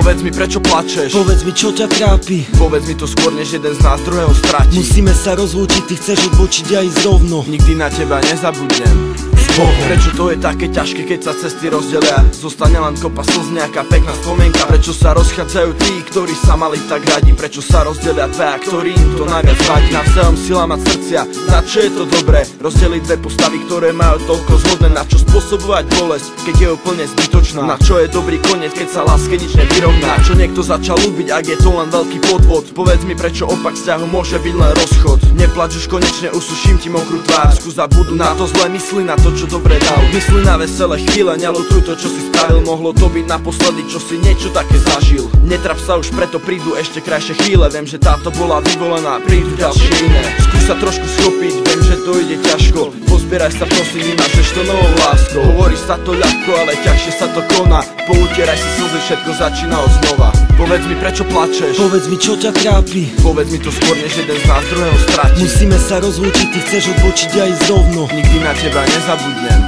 Povedz mi, prečo plačeš? Povedz mi, čo ťa trápi? Povedz mi to skôr, než jeden z nás druhého stratí. Musíme sa rozlúčiť, ty chceš odbočiť a ísť rovno. Nikdy na teba nezabudnem. Prečo to je také ťažké, keď sa cesty rozdelia? Zostane len kopa slz, nejaká pekná spomienka. Prečo sa rozchádzajú tí, ktorí sa mali tak radi? Prečo sa rozdelia dvaja, ktorým to najviac vadí? Navzájom sila mať srdcia, na čo je to dobré? Rozdeliť dve postavy, ktoré majú toľko zhodné. Na čo spôsobovať bolesť, keď je úplne zbytočná? Na čo je dobrý koniec, keď sa láske nič nevyrovná? Čo niekto začal ľúbiť, ak je to len veľký podvod? Povedz mi, prečo opak vzťahu môže byť len rozchod? Neplač už, konečne usuším ti mokrú tvár. Skús zabudnúť na to zlé, mysli na to, čo dobre dal. Mysli na veselé chvíle, neľutuj to, čo si spravil. Mohlo to byť naposledy, čo si niečo také zažil. Netrap sa už, preto prídu ešte krajšie chvíle. Viem, že táto bola vyvolená, prídu ďalšie iné. Skús sa trošku schopiť, viem, že to ide ťažko. Pozbieraj sa prosím, nemáš to novou láskou. Hovorí sa to ľahko, ale ťažšie sa to koná. Poutieraj si slzy, všetko začína od znova. Povedz mi, prečo plačeš? Povedz mi, čo ťa trápi? Povedz mi to skôr, než jeden z nás druhého stratí. Musíme sa rozlúčiť, ty chceš odbočiť a ísť rovno. Nikdy na teba nezabudnem.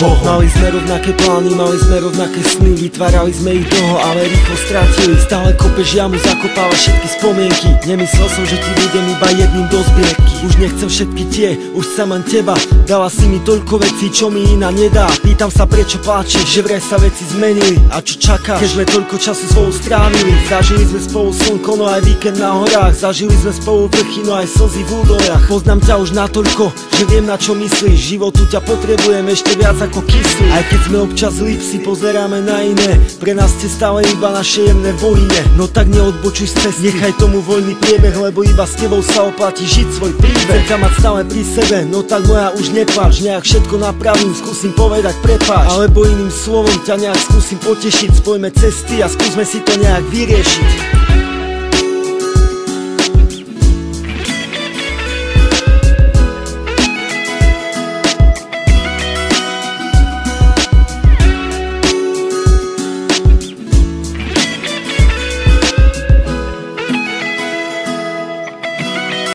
Mali sme rovnaké plány, mali sme rovnaké sny. Vytvárali sme ich dlho, ale rýchlo strátili. Stále kopeš jamu, zakopáva všetky spomienky. Nemyslel som, že ti budem iba jedným do zbierky. Už nechcem všetky tie, už chcem len teba. Dala si mi toľko vecí, čo mi iná nedá. Pýtam sa, prečo pláčeš, že vraj sa veci zmenili. A čo čakáš, keď sme toľko času spolu strávili? Zažili sme spolu slnko, no aj víkend na horách. Zažili sme spolu vrchy, no aj slzy v údoliach. Poznám ťa už natoľko, že viem, na čo myslíš. Životu ťa potrebujem ešte viac ako kyslí. Aj keď sme občas zlí, si pozeráme na iné. Pre nás ste stále iba naše jemné voline. No tak neodbočuj z cesty, nechaj tomu voľný priebeh, lebo iba s tebou sa oplatí žiť svoj príbeh. Chcem ťa mať stále pri sebe, no tak moja už nepláč. Nejak všetko napravím, skúsim povedať prepáč. Alebo iným slovom ťa nejak skúsim potešiť. Spojme cesty a skúsme si to nejak vyriešiť.